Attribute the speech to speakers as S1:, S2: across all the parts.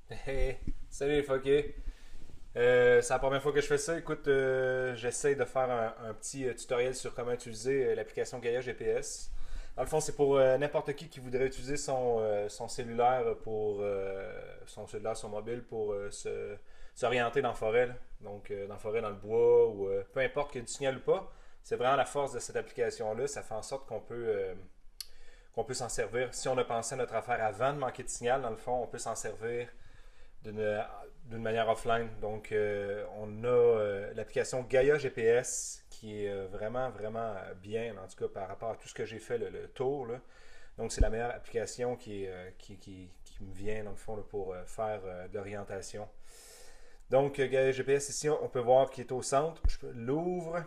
S1: Hey, salut les fuckers. C'est la première fois que je fais ça. Écoute, j'essaie de faire un petit tutoriel sur comment utiliser l'application Gaia GPS. Dans le fond, c'est pour n'importe qui voudrait utiliser son cellulaire son cellulaire, son mobile pour s'orienter dans la forêt. Là. Donc, dans la forêt, dans le bois, ou peu importe qu'il y ait du signal ou pas. C'est vraiment la force de cette application-là. Ça fait en sorte qu'on peut s'en servir. Si on a pensé à notre affaire avant de manquer de signal, dans le fond, on peut s'en servir d'une d'une manière offline. Donc, on a l'application Gaia GPS qui est vraiment bien, en tout cas par rapport à tout ce que j'ai fait, le tour. Là. Donc, c'est la meilleure application qui me vient, dans le fond, là, pour faire de l'orientation. Donc, Gaia GPS, ici, on peut voir qu'il est au centre. Je l'ouvre.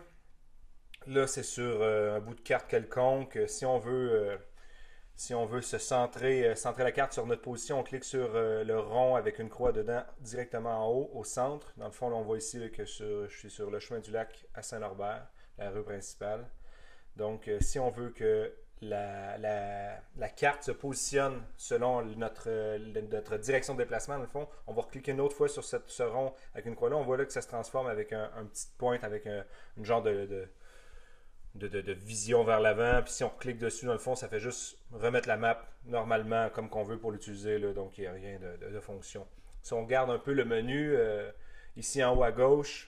S1: Là, c'est sur un bout de carte quelconque. Si on veut se centrer la carte sur notre position, on clique sur le rond avec une croix dedans directement en haut, au centre. Dans le fond, là, on voit ici là, que je suis sur le chemin du lac à Saint-Norbert, la rue principale. Donc, si on veut que la carte se positionne selon notre direction de déplacement, dans le fond, on va recliquer une autre fois sur ce rond avec une croix là. On voit là que ça se transforme avec un petit pointe, avec une genre de vision vers l'avant. Puis si on clique dessus, dans le fond, ça fait juste remettre la map normalement comme qu'on veut pour l'utiliser. Là, donc, il n'y a rien de fonction. Si on regarde un peu le menu, ici en haut à gauche,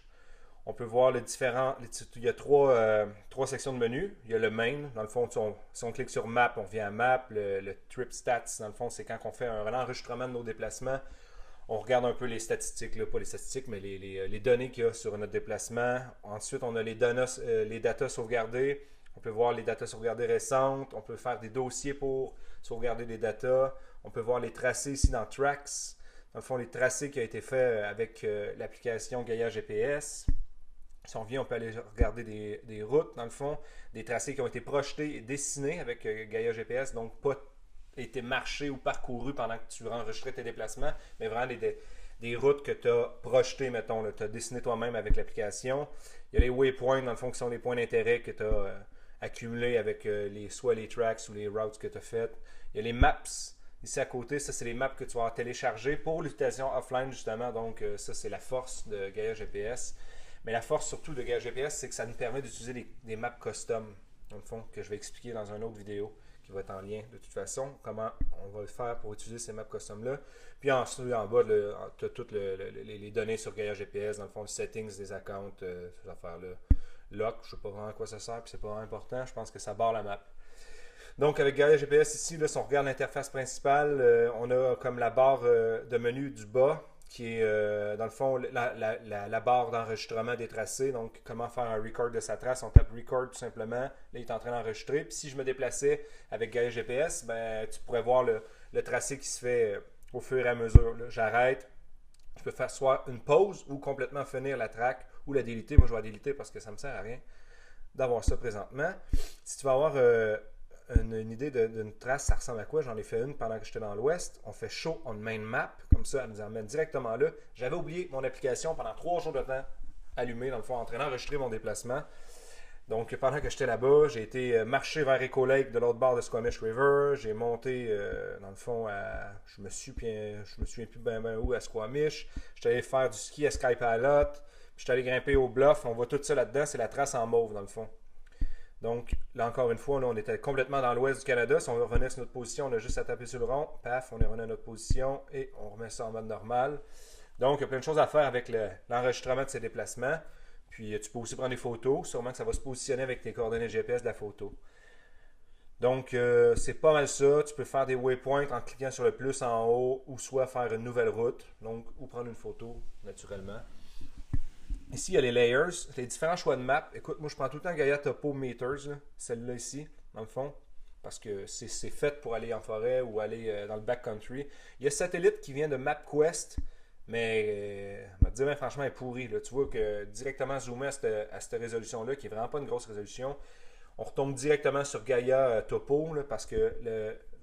S1: on peut voir les différents. Il y a trois sections de menu. Il y a le main. Dans le fond, si on clique sur map, on vient à map. Le trip stats, dans le fond, c'est quand on fait un enregistrement de nos déplacements. On regarde un peu les statistiques, là, pas les statistiques, mais les données qu'il y a sur notre déplacement. Ensuite, on a les datas sauvegardées. On peut voir les datas sauvegardées récentes. On peut faire des dossiers pour sauvegarder des datas. On peut voir les tracés ici dans Tracks. Dans le fond, les tracés qui ont été faits avec l'application Gaia GPS. Si on vient, on peut aller regarder des routes, dans le fond, des tracés qui ont été projetés et dessinés avec Gaia GPS, donc pas été marché ou parcouru pendant que tu enregistrais tes déplacements, mais vraiment des routes que tu as projetées, mettons, tu as dessiné toi-même avec l'application. Il y a les waypoints, dans le fond, qui sont les points d'intérêt que tu as accumulés avec soit les tracks ou les routes que tu as faites. Il y a les maps. Ici à côté, ça c'est les maps que tu vas télécharger pour l'utilisation offline justement. Donc ça c'est la force de Gaia GPS. Mais la force surtout de Gaia GPS, c'est que ça nous permet d'utiliser des maps custom, dans le fond, que je vais expliquer dans une autre vidéo qui va être en lien de toute façon, comment on va le faire pour utiliser ces maps custom-là. Puis ensuite, en bas, tu as toutes les données sur Gaia GPS, dans le fond, les settings des accounts, ces affaires-là. Lock, je ne sais pas vraiment à quoi ça sert, puis c'est pas vraiment important, je pense que ça barre la map. Donc, avec Gaia GPS ici, là, si on regarde l'interface principale, on a comme la barre de menu du bas, qui est dans le fond la barre d'enregistrement des tracés. Donc, comment faire un record de sa trace. On tape record tout simplement. Là, il est en train d'enregistrer. Puis, si je me déplaçais avec Gaia GPS, ben, tu pourrais voir le tracé qui se fait au fur et à mesure. J'arrête. Je peux faire soit une pause ou complètement finir la track ou la déliter. Moi, je vais la déliter parce que ça ne me sert à rien d'avoir ça présentement. Si tu vas avoir une idée d'une trace, ça ressemble à quoi? J'en ai fait une pendant que j'étais dans l'Ouest. On fait show on main map, comme ça, elle nous emmène directement là. J'avais oublié mon application pendant 3 jours de temps allumée, dans le fond, en train d'enregistrer mon déplacement. Donc, pendant que j'étais là-bas, j'ai été marcher vers Echo Lake de l'autre bord de Squamish River. J'ai monté, dans le fond, je me souviens plus bien où, à Squamish. J'étais allé faire du ski à Sky Pilot. Puis j'étais allé grimper au bluff. On voit tout ça là-dedans. C'est la trace en mauve, dans le fond. Donc, là, encore une fois, là, on était complètement dans l'ouest du Canada. Si on revenait sur notre position, on a juste à taper sur le rond. Paf, on est revenu à notre position et on remet ça en mode normal. Donc, il y a plein de choses à faire avec l'enregistrement de ces déplacements. Puis, tu peux aussi prendre des photos. Sûrement que ça va se positionner avec tes coordonnées GPS de la photo. Donc, c'est pas mal ça. Tu peux faire des waypoints en cliquant sur le plus en haut ou soit faire une nouvelle route. Donc, ou prendre une photo, naturellement. Ici, il y a les layers, les différents choix de map. Écoute, moi, je prends tout le temps Gaia Topo Meters, celle-là ici, dans le fond, parce que c'est fait pour aller en forêt ou aller dans le backcountry. Il y a Satellite qui vient de MapQuest, mais je vais te dire, ben, franchement, elle est pourrie. Là. Tu vois que directement zoomer à cette résolution-là, qui est vraiment pas une grosse résolution, on retombe directement sur Gaia Topo, là, parce que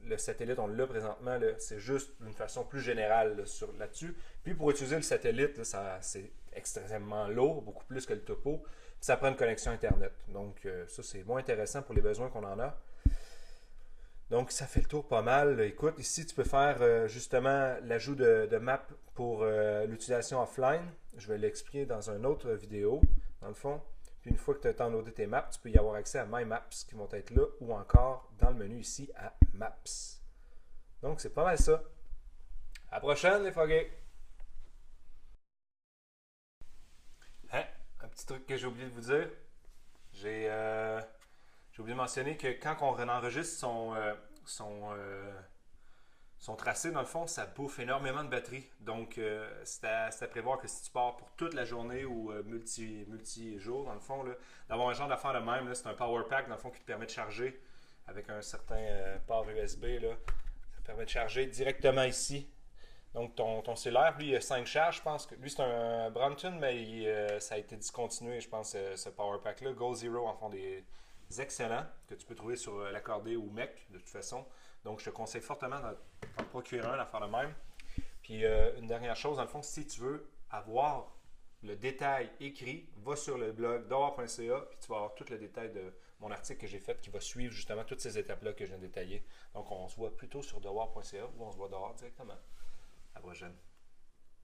S1: le satellite, on l'a présentement, c'est juste d'une façon plus générale là-dessus. Puis pour utiliser le satellite, là, c'est extrêmement lourd, beaucoup plus que le topo. Puis ça prend une connexion Internet. Donc ça, c'est moins intéressant pour les besoins qu'on en a. Donc, ça fait le tour pas mal. Écoute, ici, tu peux faire justement l'ajout de map pour l'utilisation offline. Je vais l'expliquer dans une autre vidéo, dans le fond. Puis une fois que tu as downloadé tes maps, tu peux y avoir accès à My Maps qui vont être là ou encore dans le menu ici à Maps. Donc, c'est pas mal ça. À la prochaine, les foguets! Hein? Un petit truc que j'ai oublié de vous dire. J'ai j'ai oublié de mentionner que quand on enregistre son tracé, dans le fond, ça bouffe énormément de batterie. Donc, c'est à prévoir que si tu pars pour toute la journée ou multi-jours, dans le fond, d'avoir un genre d'affaire de même, c'est un power pack, dans le fond, qui te permet de charger avec un certain port USB. Là. Ça permet de charger directement ici. Donc, ton cellulaire, lui, il a 5 charges, je pense que. Lui, c'est un Brampton, mais ça a été discontinué, je pense, ce power pack-là. Go Zero en font des excellents que tu peux trouver sur l'accordé ou Mec, de toute façon. Donc, je te conseille fortement d'en procurer un, d'en faire de même. Puis, une dernière chose, dans le fond, si tu veux avoir le détail écrit, va sur le blog dehors.ca, puis tu vas avoir tout le détail de mon article que j'ai fait qui va suivre justement toutes ces étapes-là que je viens de détailler. Donc, on se voit plutôt sur dehors.ca ou on se voit dehors directement. À la prochaine.